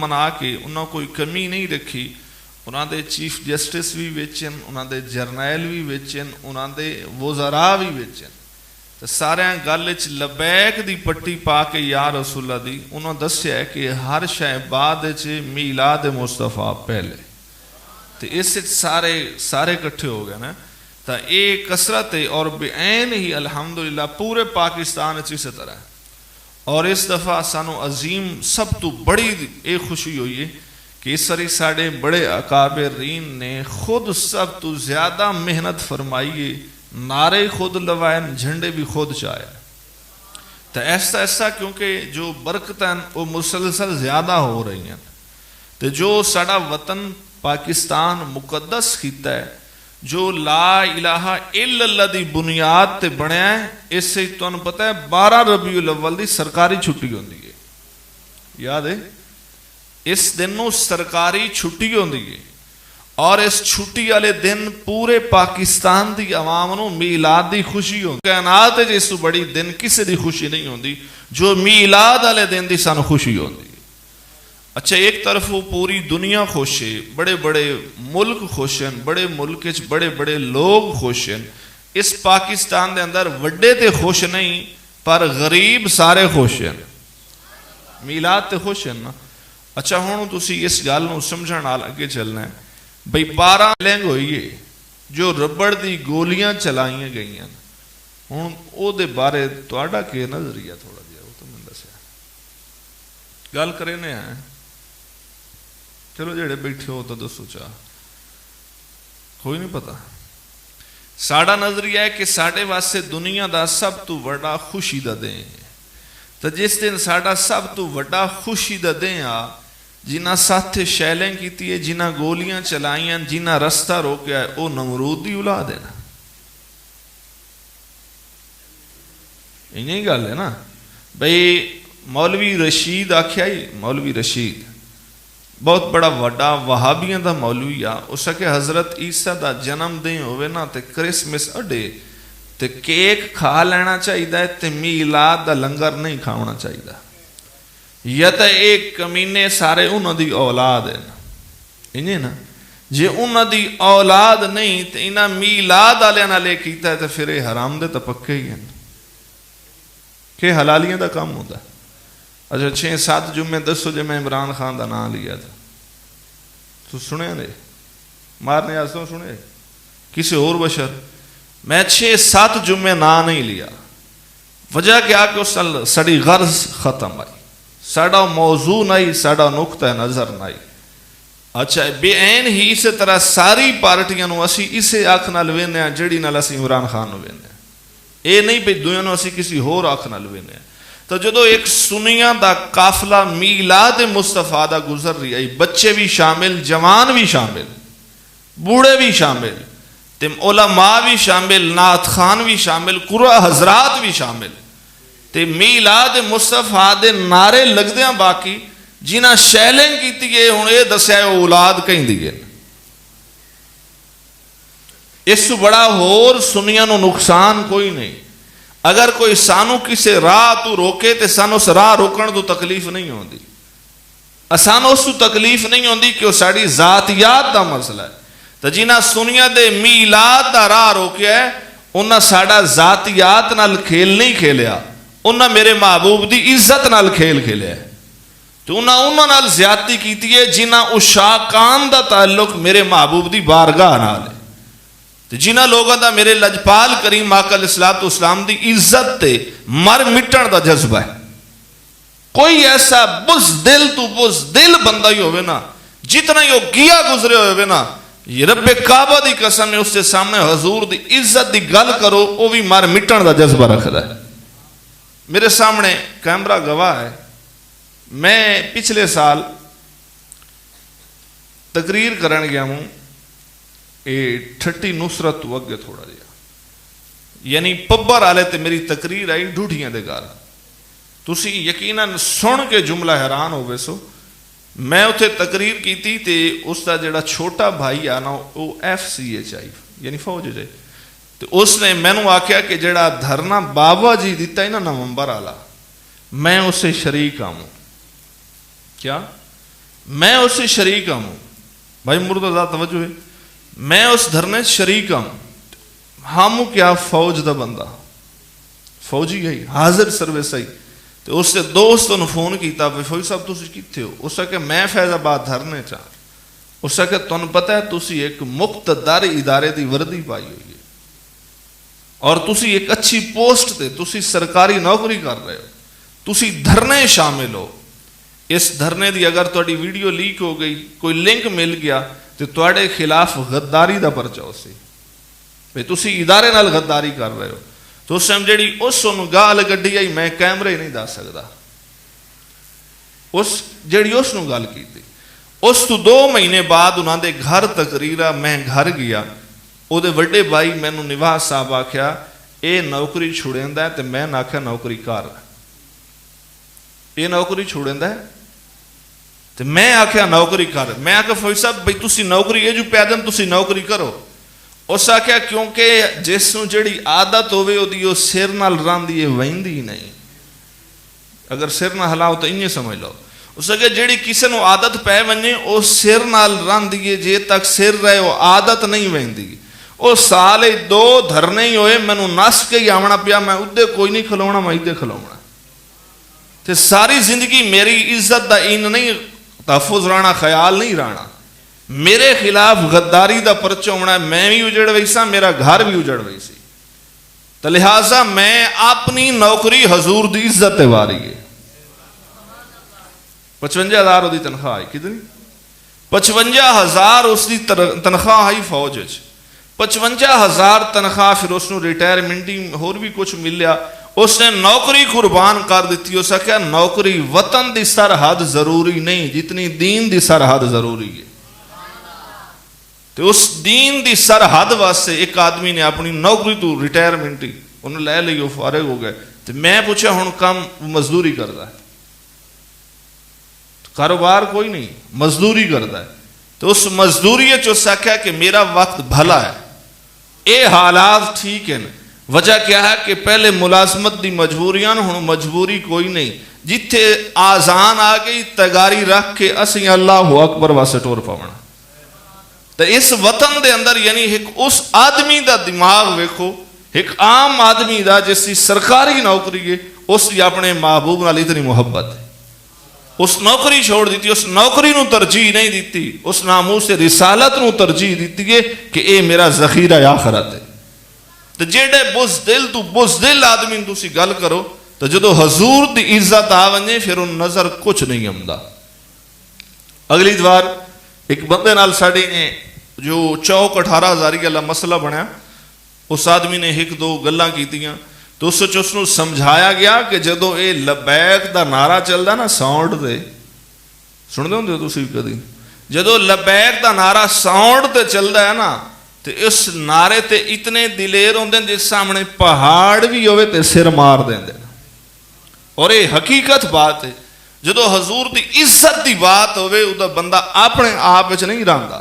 منا کے انہوں کوئی کمی نہیں رکھی. انہوں دے چیف جسٹس بھی ویچن, انہوں دے جرنیل بھی ویچن, انہوں دے وزراء بھی ویچن. تو سارے گل چ لبیک دی پٹی پا کے یا رسول اللہ دی انہوں دسیا ہے کہ ہر شے بعد میلاد مصطفیٰ پہلے. تو اس سارے کٹھے ہو گئے نا. تو یہ کثرت ہے اور بعین ہی الحمدللہ پورے پاکستان اسی طرح ہے. اور اس دفعہ سانو عظیم سب تو بڑی یہ خوشی ہوئی ہے کہ اس طرح ساڑے بڑے اکابرین نے خود سب تو زیادہ محنت فرمائیے, نعرے خود لوائے, جھنڈے بھی خود چاہے. تو ایسا کیونکہ جو برکتیں وہ مسلسل زیادہ ہو رہی ہیں. تو جو ساڑا وطن پاکستان مقدس کیتا ہے, جو لا الہ الا اللہ دی بنیاد تے بنیا ہے, اس سے تو انہوں پتہ ہے 12 ربیع الاول دی سرکاری چھٹی ہوندی ہے. یاد ہے اس دن نو سرکاری چھٹی ہوندی ہے. اور اس چھٹی والے دن پورے پاکستان دی عوام نو میلاد دی خوشی ہوندی. کائنات ہے جس بڑی دن کسی دی خوشی نہیں ہوندی جو میلاد والے دن دی سانو خوشی ہوندی. اچھا ایک طرف وہ پوری دنیا خوش ہے, بڑے بڑے ملک خوش ہیں, بڑے ملک بڑے بڑے لوگ خوش ہیں. اس پاکستان دے اندر وڈے تے خوش نہیں پر غریب سارے خوش ہیں. میلاد تے خوش ہیں نا. اچھا ہوں تسی اس گل نو سمجھن نال اگے چلنا ہے. بھئی 12 لینگ ہوئی ہے جو ربڑ دی گولیاں چلائیاں گئی ہیں. ہوں او دے بارے تہاڈا کی نظریہ تھوڑا جہا وہ تو میں دسیا گل کرے نے ہیں. چلو جڑے بیٹھے ہو تو دسو چاہ کوئی نہیں پتا. ساڑا نظریہ ہے کہ ساڑے واسطے دنیا دا سب تو بڑا خوشی دا دیں. تو جس دن ساڑا سب تو بڑا خوشی دا دیں آ, جنہ ساتھ شیلیں کیتی ہے, جنہ گولیاں چلائیاں, جنہ رستہ روکیا ہے, وہ نمرود دی اولاد ہے نا. انہیں گل ہے نا. بھئی مولوی رشید آکھیا ہی, مولوی رشید بہت بڑا وڈا وہابیاں دا مولوی آ. اس کہ حضرت عیسیٰ دا جنم دن ہوئے نا تے کرسمس اڈے تے کیک کھا لینا چاہیے دا تے میلاد دا لنگر نہیں کھاونا چاہیے دا. یا تے ایک کمینے سارے انہوں دی اولاد ہیں انہیں نا. جے انہوں دی اولاد نہیں تے انہاں میلاد آلے نہ لے کیتا ہے تے پھر یہ حرام دے تپکے ہی ہیں کہ حلالیاں دا کام ہوتا ہے. اچھا 6-7 جمعے دسو جے میں عمران خان دا نام لیا تھا تو سنے دے مارنے آسوں سنے کسی اور بشر. میں 6-7 جمعے نام نہیں لیا. وجہ کیا کہ اس سڑی غرض ختم آئی, ساڑا موضوع نہیں, ساڑا نقطہ نظر نہیں. اچھا بے عین ہی اسی طرح ساری پارٹیاں نو اسی اسے آنکھ نال وینے ہیں جڑی نال اسی عمران خان نو وینے ہیں. اے نہیں پہ دنیا نو اسی کسی اور آنکھ نال وینے ہیں. تو جدو ایک سنیاں دا قافلہ میلاد مصطفیٰ دا گزر رہی ہے, بچے بھی شامل, جوان بھی شامل, بوڑھے بھی شامل, علماء بھی شامل, نعت خان بھی شامل, قرآن حضرات بھی شامل. تے میلاد مصطفیٰ دے نعرے لگ دیاں باقی جنہ شیلنگ کی تیئے ہوں اے دسے اولاد کہیں دیئے. اس سے بڑا ہور سنیاں نو نقصان کوئی نہیں. اگر کوئی سانو کسی راہ تو روکے تے سانو اس راہ روکن تو تکلیف نہیں ہوندی. سانو اس تو تکلیف نہیں ہوندی کہ وہ ساڑی ذاتیات دا مسئلہ ہے. تو جنہ سنیا دے میلاد دا راہ روکیا ہے انہاں ساڑا ذاتیات نال کھیل نہیں کھیلیا, انہاں میرے محبوب دی عزت نال کھیل کھیلیا ہے. تو انہاں نال زیادتی کیتی ہے جنہ اشاقان دا تعلق میرے محبوب دی بارگاہ نال ہے. جنہ لوگوں دا میرے لجپال کریم آقا علیہ السلام دی عزت تے مر مٹن دا جذبہ ہے. کوئی ایسا بزدل تو بزدل بندہ ہی ہوئے نا, جتنا ہی گیا گزرے ہوئے نا, یہ رب کعبہ دی قسم میں اس کے سامنے حضور دی عزت دی گل کرو وہ بھی مر مٹن دا جذبہ رکھ رہا ہے. میرے سامنے کیمرہ گواہ ہے. میں پچھلے سال تقریر کرن گیا ہوں ٹھٹی نصرت تو اگے تھوڑا جیا, یعنی پبر آلے تے میری تقریر آئی ڈھوٹیاں دے گار. تسی یقیناً سن کے جملہ حیران ہوئے سو. میں اتھے تقریر کی تھی تے اس دا جڑا چھوٹا بھائی آنا وہ FCH آئی یعنی فوج جائے. تو اس نے میں نو آکھیا کہ جڑا دھرنا بابا جی دیتا ہے نا نومبر آلا, میں اسے شریک آؤں. کیا میں اس سے شریک ہوں. بھائی مرتضیٰ توجہ ہے, میں اس دھرنے شریک ہوں. ہم کیا فوج دا بندہ, فوجی ہے حاضر سروس ہے. تو اس سے دوست نے فون کیتا, فوجی صاحب تسی کتھے ہو؟ اس کہ میں فیض آباد دھرنے چاہ. اس کہ تمہیں پتہ ہے تسی ایک مقتدر ادارے دی وردی پائی ہوئی ہے اور تسی ایک اچھی پوسٹ تے, تسی سرکاری نوکری کر رہے ہو, تسی دھرنے شامل ہو. اس دھرنے دی اگر تہاڈی ویڈیو لیک ہو گئی, کوئی لنک مل گیا تو تہاڈے خلاف غداری دا پرچہ ہو سی بھئی تسی ادارے نال غداری کر رہے ہو. تو اس ٹائم جیڑی اس نوں گال کڈی آئی میں کیمرے نہیں دس سکدا, اس جیڑی اس نوں گل کیتی. اس تو 2 مہینے بعد انہاں دے گھر تقریر, میں گھر گیا, او دے وڈے بھائی مینوں نواز صاحب آکھیا اے نوکری چھڑیندا ہے, تے میں آکھیا نوکری کر, اے نوکری چھڑیندا ہے تے میں آکھیا نوکری کر. میں آکھیا فوجی صاحب بھئی تسی نوکری اے جو پیدن تسی نوکری کرو. اس آکھیا کیونکہ جس نوں جڑی عادت ہوے اودی او سر نال راندی ہے ویندی نہیں, اگر سر نہ ہلاؤ تو انہیں سمجھ لو. اس آکھیا جڑی کسے نوں عادت پے ونے او سر نال راندی ہے, جے تک سر رہے او عادت نہیں ویندی. او سال 2 دھرنے ہی ہوئے, مینوں نس کے ہی آونا پیا, میں ادے کوئی نہیں کھلونا, میں ادے کھلونا. تے ساری زندگی میری عزت دا این نہیں تحفظ رانا, خیال نہیں رانا, میرے خلاف غداری دا پرچہ ہونا, میں بھی اجڑ وئی سا, میرا گھر بھی اجڑ وئی سی. تو لہٰذا میں اپنی نوکری حضور دی عزت واری ہے. 55,000 دی تنخواہ آئی, کتنی 55,000 اس دی تنخواہ آئی فوج وچ. 55,000 تنخواہ, پھر اس نو ریٹائرمنٹ ہور بھی کچھ ملیا, اس نے نوکری قربان کر دیتی. اس کہا نوکری وطن دی سرحد ضروری نہیں جتنی دین دی سرحد ضروری ہے. تو اس دین دی سرحد واسطے ایک آدمی نے اپنی نوکری تو ریٹائرمنٹ انہوں لے لی, وہ فارغ ہو گئے. تو میں پوچھا ہن کم مزدوری کرتا ہے, کاروبار کوئی نہیں, مزدوری کرتا ہے. تو اس مزدوری چ آخیا کہ میرا وقت بھلا ہے, اے حالات ٹھیک ہیں. وجہ کیا ہے کہ پہلے ملازمت دی مجبوریاں, ہن مجبوری کوئی نہیں. جتھے آزان آ گئی تگاری رکھ کے اسی اللہ اکبر واسطے ٹور پاونا. تو اس وطن دے اندر یعنی ایک اس آدمی دا دماغ ویکھو, ایک عام آدمی دا جس کی سرکاری نوکری ہے, اس کی اپنے محبوب نال اتنی محبت ہے, اس نوکری چھوڑ دیتی, اس نوکری نو ترجیح نہیں دیتی, اس ناموس رسالت نو ترجیح دیتی ہے کہ اے میرا ذخیرہ آخرت ہے. تو جیڑے بزدل تو بزدل آدمی تسی گل کرو تو جدو حضور دی عزت آ ونجے پھر ان نظر کچھ نہیں آمدا. اگلی دوار ایک بندے نال ساڈی نے جو 18,000 والا مسئلہ بنیا, اس آدمی نے 1-2 گلاں کیتیاں. تو اس نو سمجھایا گیا کہ جدو اے لبیک دا نعرہ چلدا نا ساؤنڈ تے, سن دے ہوندے تسی کدی, جدو لبیک دا نعرہ ساؤنڈ تے چلدا ہے نا تو اس نعرے تے اتنے دلیر ہوندے جس سامنے پہاڑ بھی ہوئے تے سر مار دیندے. اور یہ حقیقت بات ہے, جدو حضور دی عزت دی بات ہوئے ادا بندہ اپنے آپ وچ نہیں رہندا,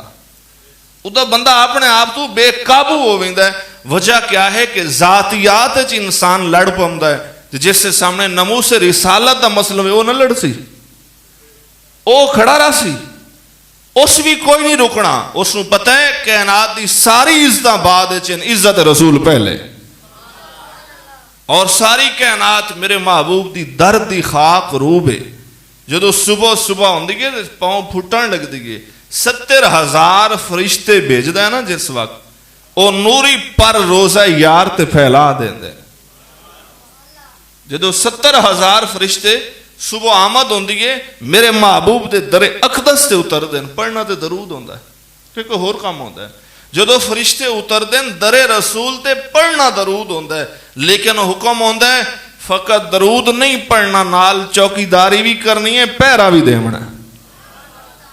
ادا بندہ اپنے آپ تو بے قابو ہو ویندا ہے. وجہ کیا ہے کہ ذاتیات وچ انسان لڑ پوندا ہے, جس سے سامنے ناموس رسالت دا مسئلہ ہوئے وہ نہ لڑ سی, او کھڑا رہ سی, اس بھی کوئی نہیں رکنا. اس نو پتہ ہے کائنات دی ساری عزتاں بعد عزت رسول پہلے, اور ساری کائنات میرے محبوب دی درد دی خاک روب ہے. جدو صبح ہوندی ہے پاؤں پھٹن لگ دیئے, 70,000 فرشتے بھیجدا ہے نا جس وقت, او نوری پر روزہ یار تے پھیلا دیندے. جدو 70,000 فرشتے صبح آمد ہوندی ہے میرے محبوب دے در اقدس تے اتر دین, پڑھنا تے درود ہوندا ہے کہ کوئی ہور کام ہوندا ہے. جدو فرشتے اتر دین در رسول تے پڑھنا درود ہوندا ہے, لیکن حکم ہوندا ہے فقط درود نہیں پڑھنا, نال چوکیداری بھی کرنی ہے, پہرا بھی دیونا ہے.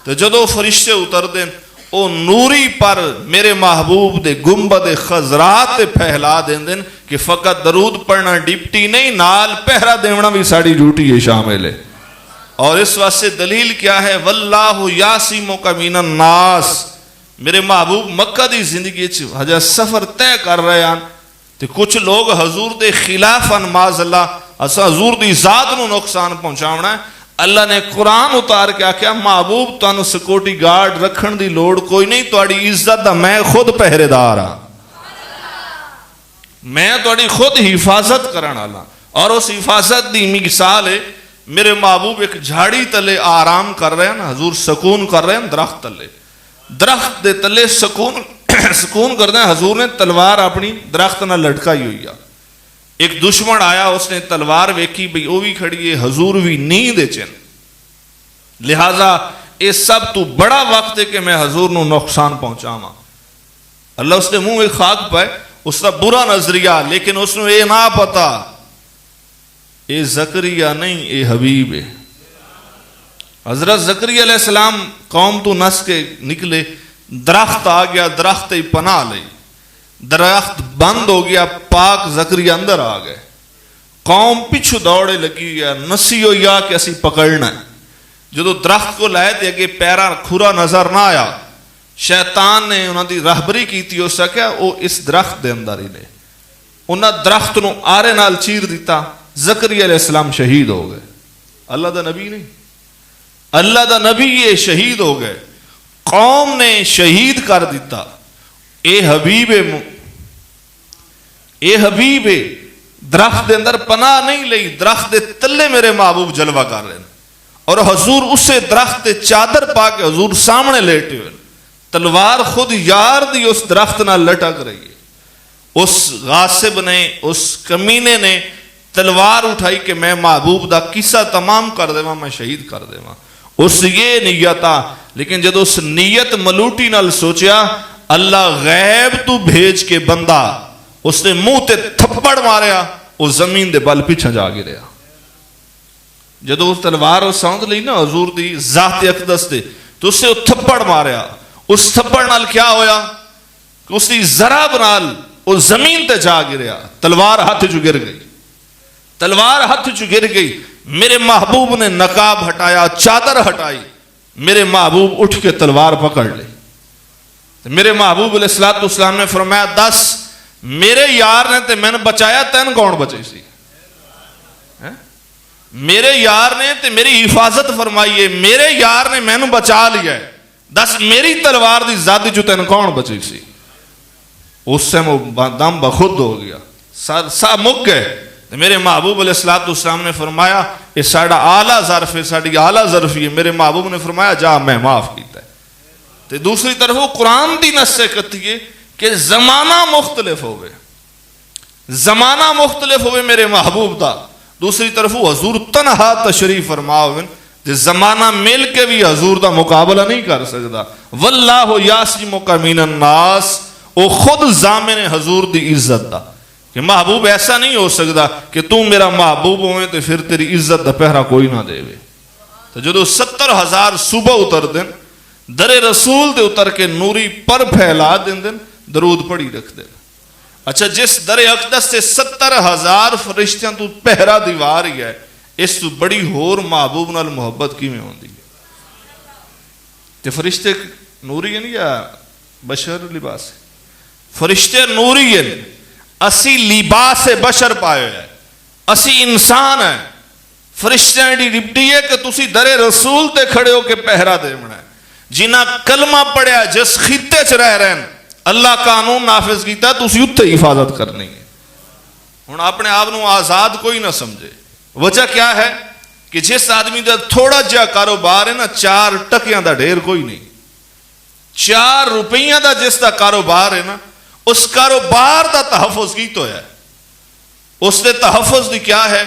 تو جدو فرشتے اتر دین او نوری پر میرے محبوب دے گنبد خضرات تے پھیلا دین کہ فقط درود پڑھنا ڈپٹی نہیں, نال پہرا دیونا بھی ساڑی ڈیوٹی ہے شامل ہے. اور اس واسطے دلیل کیا ہے, واللہ یاسمک من الناس. میرے محبوب مکہ دی زندگی حجہ سفر طے کر رہے ہیں تو کچھ لوگ حضور دے خلاف معاذ اللہ اسا حضور دی ذات نو نقصان پہنچاونا ہے, اللہ نے قرآن اتار کے آخیا محبوب تانوں سکیورٹی گارڈ رکھن دی لوڑ کوئی نہیں، تہاڈی عزت دا میں خود پہرے دار ہاں، میں تہاڈی خود حفاظت کرن والا. اور اس حفاظت دی مثال ہے میرے محبوب ایک جھاڑی تلے آرام کر رہے ہیں نا، حضور سکون کر رہے ہیں درخت تلے، درخت دے تلے سکون کر رہے ہیں. حضور نے تلوار اپنی درخت نہ لٹکائی ہوئی ہے. ایک دشمن آیا، اس نے تلوار ویکھی بھئی وہ بھی کھڑی ہے، حضور بھی نیند چن، لہذا یہ سب تو بڑا وقت ہے کہ میں حضور نو نقصان پہنچاواں. اللہ اس نے منہ میں خاک پائے، اس کا برا نظریہ، لیکن اس نے یہ نہ پتا اے زکریا نہیں، اے حبیب ہے. حضرت زکریا علیہ السلام قوم تو نس کے نکلے، درخت آ گیا، درخت ہی پناہ لئی، درخت بند ہو گیا، پاک زکریا اندر آ گئے. قوم پیچھو دوڑے لگی گیا، نسی ہو یا کہ اسی پکڑنا ہے. جدو درخت کو لائے تھے کہ پیرا کھورا نظر نہ آیا، شیطان نے انہوں دی راہبری کی تھی، اس کیا وہ اس درخت دے اندر ہی نے انہاں درخت نو آرے نال چیر دیتا. زکریا علیہ السلام شہید ہو گئے. اللہ دا نبی نہیں، اللہ دا نبی یہ شہید ہو گئے، قوم نے شہید کر دیتا. اے حبیب درخت دے اندر پناہ نہیں لئی، درخت دے تلے میرے محبوب جلوہ کر رہے ہیں. اور حضور اسے درخت دے چادر پا کے حضور سامنے لیٹے ہوئے، تلوار خود یار دی اس درخت نہ لٹک رہی ہے. اس غاصب نے، اس کمینے نے تلوار اٹھائی کہ میں محبوب دا قصہ تمام کر دے میں شہید کر دے. اس یہ نیت آ، لیکن جب اس نیت ملوٹی نال سوچیا اللہ غیب تو بھیج کے بندہ، اس نے منہ تے تھپڑ ماریا، اس زمین دے بل پیچھے جا گریا. جدو اس تلوار اس ساؤند لی نا حضور دی ذات اقدس دے، تو اس سے تھپڑ ماریا. اس تھپڑ نال کیا ہویا کہ اس دی ذراب نال اس زمین تے جا گریا، تلوار ہاتھ جو گر گئی، تلوار ہاتھ چ گر گئی. میرے محبوب نے نقاب ہٹایا، چادر ہٹائی، میرے محبوب اٹھ کے تلوار پکڑ لی. میرے محبوب علیہ السلام نے فرمایا دس میرے یار نے تے میں نے بچایا، تین کون بچے سی؟ میرے یار نے تے میری حفاظت فرمائی ہے، میرے یار نے میں نے بچا لیا ہے، دس میری تلوار دی ذاتی جو تین کون بچی سی؟ اس سے وہ دم بخود ہو گیا، سا مک گئے. میرے محبوب علیہ السلام نے فرمایا یہ ساڑا اعلیٰ ظرف ہے، ساڑی اعلیٰ ظرفی ہے. میرے محبوب نے فرمایا جا میں معاف کیتا ہے. تو دوسری طرف وہ قرآن دی نص سے کہتی ہے کہ زمانہ مختلف ہوئے، زمانہ مختلف ہوئے میرے محبوب دا. دوسری طرف وہ حضور تنہا تشریف فرما ہوئے، زمانہ مل کے بھی حضور دا مقابلہ نہیں کر سکتا. واللہ یعصمک من الناس، وہ خود ضامن حضور دی عزت دا کہ محبوب ایسا نہیں ہو سکتا کہ تم میرا محبوب ہوئے تو پھر تیری عزت دا پہرا کوئی نہ دے وے. تو جدو 70,000 صبح اتر دن، در رسول دے اتر کے نوری پر پھیلا دن دن درود پڑی رکھ دن. اچھا جس در اقدس سے 70,000 فرشتیاں تو پہرا دیوار ہی ہے، اس تو بڑی ہور محبوب نال محبت کی میں ہوندی ہے. تو فرشتے نوری ہیں یا بشر لباس ہے؟ فرشتے نوری ہیں، اسی لباس بشر پائے ہیں، اسی انسان ہیں. فرشتیاں دی ڈپٹی ہے کہ تسی در رسول تے کھڑے ہو کے پہرا دے منا ہے. جنہ کلمہ پڑھیا جس خطے چ رہ رہے ہیں، اللہ قانون نافذ کیتا تسی اتھے حفاظت کرنی ہے. ہن اپنے آپ نو آزاد کوئی نہ سمجھے. وجہ کیا ہے کہ جس آدمی دا تھوڑا جہا کاروبار ہے نا، 4 ٹکیاں دا ڈھیر کوئی نہیں، 4 روپیاں دا جس دا کاروبار ہے نا، اس کاروبار دا تحفظ کی تو ہے. اس دے تحفظ دی کیا ہے؟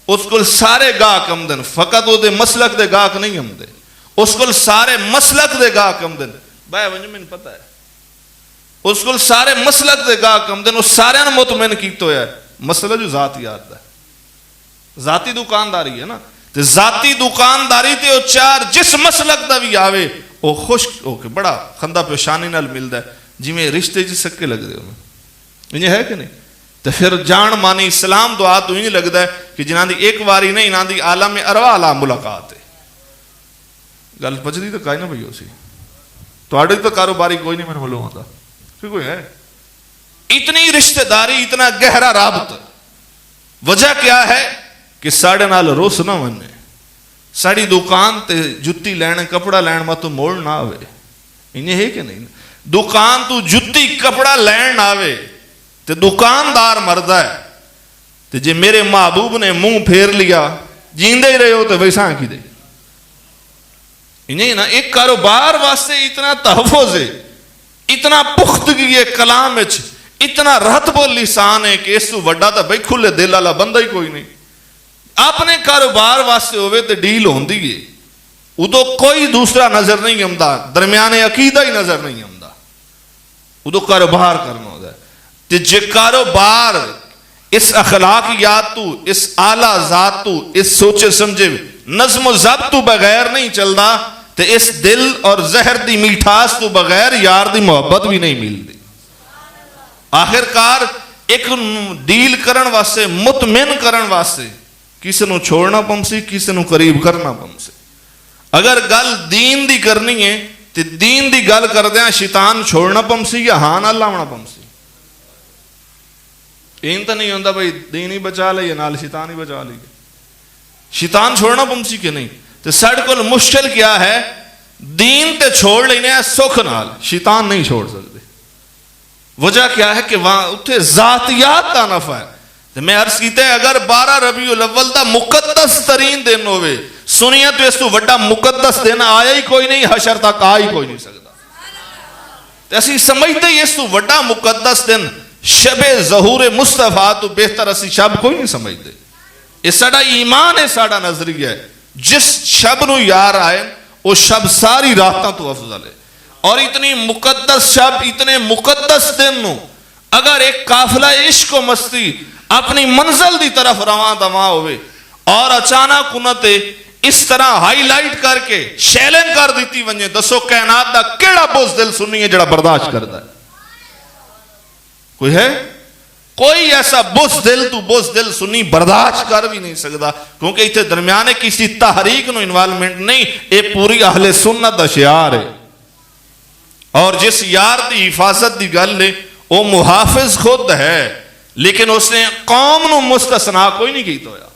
اس کو سارے گاہک آمدن، فقط وہ دے مسلک دے گاہک نہیں آمدے، اس کو سارے مسلک دے گاہک آمدن. بھائی ونجھ میں نہیں پتا ہے، اس کو سارے مسلک دے گاہک آمدن، اس سارے نے مطمئن کی تو ہے. مسئلہ جو ذاتی آتا ہے، ذاتی دکانداری ہے نا، تو ذاتی دکانداری تے وہ 4 جس مسلک دا بھی آوے وہ خوش ہو کے بڑا خندہ پیشانی نال ملدا ہے، جی میں رشتے جی سکے لگ دے ہوں، یہ ہے کہ نہیں؟ تو پھر جان مانی اسلام دعا تو ہی لگتا ہے کہ جنہاں دی ایک واری نہیں، انہاں دی عالم ارواح علا ملاقات ہے. گل پچھلی تو کائی نہ بھئی ہو سی، تو آڑے تو کاروباری کوئی نہیں میں معلوم ہوتا، پھر کوئی ہے اتنی رشتہ داری، اتنا گہرا رابط. وجہ کیا ہے کہ ساڑھے نال روس نہ ونے، ساری دکان تے جتی لین کپڑا لین ماتوں موڑ نہ آوے. انہیں ہے کہ نہیں؟ دکان تو جتی کپڑا لین آوے تے دکاندار مردہ ہے. تے جے میرے محبوب نے منہ پھیر لیا جیندے ہی رہے ہو تو ویسا کی دے. انہیں نا ایک کاروبار واسطے اتنا تحفظ ہے, اتنا پختگی ہے کلام وچ, اتنا رتب و لسان ہے کہ اس تو وڈا تا بھئی کھلے دل والا بندہ ہی کوئی نہیں. اپنے کاروبار واسطے ہوئے تے ڈیل ہوندی ہے, ادو کوئی دوسرا نظر نہیں آمدا, درمیانے عقیدہ ہی نظر نہیں آمدا, ادو کاروبار کرنا ہوتا ہے. تے جے کاروبار اس اخلاقیات تو, اس اعلیٰ ذات تو, اس سوچے سمجھے نظم و ضبط تو بغیر نہیں چلدا, تے اس دل اور زہر دی میٹھاس تو بغیر یار دی محبت بھی نہیں ملتی. آخر کار ایک ڈیل کرن واسطے, مطمئن کرن واسطے کسی نو چھوڑنا پمسی, کسی نو قریب کرنا پمسی. اگر گل دین دی کرنی ہے تے دین دی گل کردیاں شیطان چھوڑنا پمسی یا ہاں نہ لاونا پمسی. این تو نہیں ہوندہ بھئی دین ہی بچا لے یا نال شیطان ہی بچا لے. شیطان چھوڑنا پمسی کہ نہیں؟ تو ساڈے کول مشکل کیا ہے, دین تے چھوڑ لینے ہیں سکھ نال, شیطان نہیں چھوڑ سکتے. وجہ کیا ہے کہ وہاں اتھے ذاتیات کا نفع ہے. تو میں عرض کیتے ہیں اگر 12 ربیع الاول دا مقدس ترین دن ہوئے, سنیا تو اس تو وڈا مقدس دن آیا ہی کوئی نہیں, حشر تک آ ہی کوئی نہیں سکتا. تو اسی سمجھتے ہیں اس تو وڈا مقدس دن شب ظہور مصطفیٰ تو بہتر اسی شب کوئی نہیں سمجھتے. یہ ساڑا ایمان ہے, ساڑا نظریہ ہے. جس شب نو یار آئے وہ شب ساری راتاں تو افضل ہے. اور اتنی مقدس شب, اتنے مقدس دن نو اگر ایک قافلہ عشق و مستی اپنی منزل دی طرف رواں دواں ہوئے اور اچانک انتے اس طرح ہائی لائٹ کر کے شیلن کر دیتی ونجے, دسو کائنات دا کیڑا بزدل سنی ہے جڑا برداشت کرتا ہے؟ کوئی ہے؟ کوئی ایسا بزدل تو بزدل سنی برداشت کر بھی نہیں سکتا, کیونکہ اتنے درمیانے کسی تحریک نو انوالمنٹ نہیں. یہ پوری اہل سنت دا شعار ہے. اور جس یار دی حفاظت دی گل ہے وہ محافظ خود ہے, لیکن اس نے قوم نو مستثنا کوئی نہیں کیتا ہویا.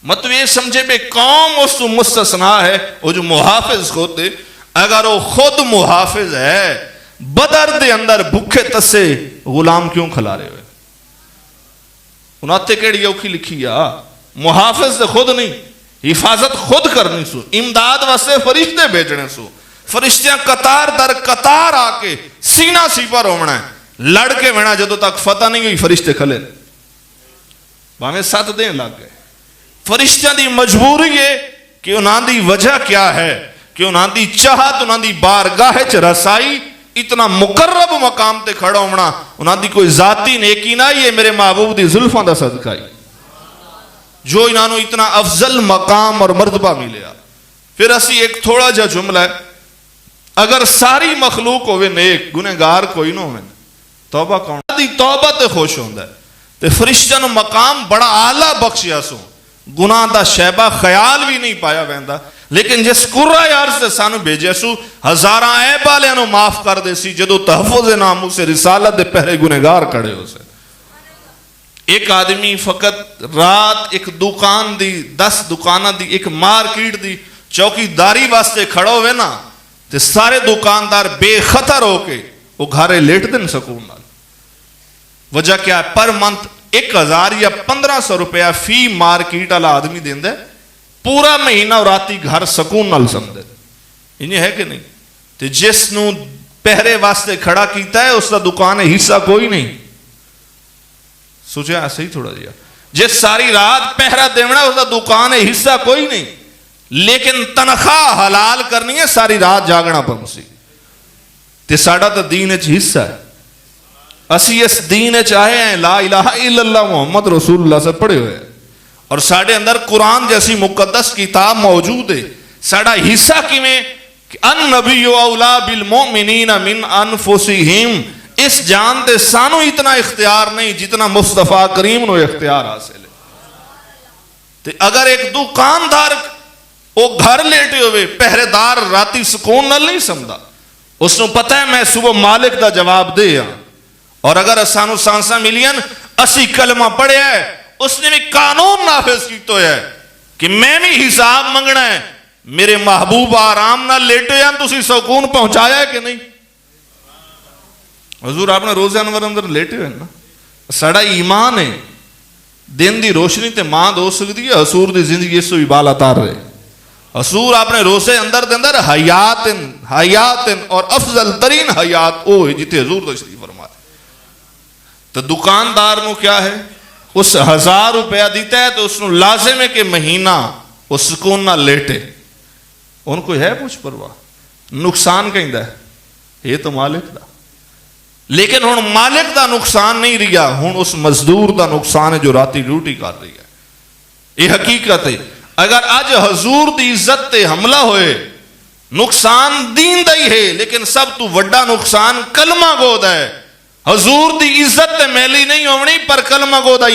مطلب یہ سمجھے بے قوم اس تو مستثنا ہے, وہ جو محافظ خود ہے. اگر وہ خود محافظ ہے, بدر دے اندر بھوکے تسے غلام کیوں کھلا رہے ہوئے؟ انہاں کیڑی اوکھی لکھی ہے, محافظ دے خود نہیں, حفاظت خود کرنی سو, امداد واسطے فرشتے بھیجنے سو, فرشتیاں قطار در قطار آ کے سینہ سیپر ہونا ہے, لڑ کے وینا جدو تک فتح نہیں ہوئی فرشتے کھلے باہمیں 7 دن لگ گئے. فرشتیاں دی مجبوری ہے کہ انہاں دی وجہ کیا ہے, کہ انہاں دی چاہت, انہاں دی بارگاہ چ رسائی, اتنا مقرب مقام تے کھڑا ہونا, انہاں دی کوئی ذاتی نیکی نہ, یہ میرے محبوب دی زلفاں دا صدقہ ہی جو انہاں نو اتنا افضل مقام اور مرتبہ ملیا. پھر اسی ایک تھوڑا جا جملہ ہے, اگر ساری مخلوق ہوئے نیک, گنہگار کوئی نہ ہوئے, توبہ کون دی توبہ تے خوش ہوندہ ہے. تے فرشتہ نو مقام بڑا اعلیٰ بخشیا سو, گناہ دا شیبہ خیال بھی نہیں پایا ویندا, لیکن جس قرہ یار سے سانو بھیجے سو ہزاراں عیب والے نو معاف کر دے سی, جدو تحفظ نامو سے رسالت دے پہلے گنہگار کھڑے ہو سے. ایک آدمی فقط رات ایک دکان دی, 10 دکانہ دی, ایک مارکیٹ دی چوکی داری واسطے کھڑا ہوئے نا, تے سارے دکاندار بے خطر ہو کے وہ گھارے لیٹ دن سکون نال. وجہ کیا ہے؟ پر منتھ 1000 یا 1500 روپیہ فی مارکیٹ والا آدمی دین دے, پورا مہینہ اور راتی گھر سکون نال سمدے. انہیں ہے کہ نہیں؟ تے جس نو پہرے واسطے کھڑا کیتا ہے اس دا دکان حصہ کوئی نہیں. سوچے ایسا ہی تھوڑا جیا, جس ساری رات پہرا دیونا اس دا دکان حصہ کوئی نہیں, لیکن تنخواہ حلال کرنی ہے, ساری رات جاگنا پمسی. تے ساڑا تا دین اچ حصہ ہے. اسی اس دین اچ آئے ہیں, لا الہ الا اللہ محمد رسول اللہ سے پڑھے ہوئے ہیں, اور ساڑے اندر قرآن جیسی مقدس کتاب موجود ہے. ساڑا حصہ کی میں النبی اولا بالمؤمنین من انفسہم, اس جان دے سانو اتنا اختیار نہیں جتنا مصطفیٰ کریم نو اختیار حاصل ہے. تے اگر ایک دکاندار وہ گھر لیٹے ہوئے, پہرے دار راتی سکون نال نہیں سمدا, اس نو پتہ ہے میں صبح مالک دا جواب دے ہاں, اور اگر سانو سانسا ملین اسی کلمہ پڑھے ہے, اس نے بھی قانون نافذ کیتا ہے, کہ میں بھی حساب منگنا ہے. میرے محبوب آرام نہ لیٹے ہیں, تسی سکون پہنچایا ہے کہ نہیں؟ حضور آپ نے روزے انور اندر لیٹے ہوئے نا. ساڑا ایمان ہے دن دی روشنی تے ماں دو سکتی ہے, حضور دی زندگی اس سے بھی بالا تار رہے. حضور آپ نے روزے اندر دے اندر حیاتن اور افضل ترین حیات او ہے جتے حضور تشریف فرمائے. تو دکاندار نو کیا ہے, اس 1000 روپیہ دیتا ہے تو اس نو لازم ہے کہ مہینہ اس سکون نہ لیٹے. ان کو ہے کچھ پرواہ, نقصان کہیں دا ہے یہ تو مالک دا. لیکن ہن مالک دا نقصان نہیں رہا, ہن اس مزدور دا نقصان ہے جو راتی ڈیوٹی کر رہی ہے. یہ حقیقت ہے. اگر اج حضور دی عزت تے حملہ ہوئے, نقصان دین دا ہی ہے, لیکن سب تو وڈا نقصان کلمہ گو دا ہے. حضور دی عزت تے میلی نہیں ہونی, پر کلمہ گو دا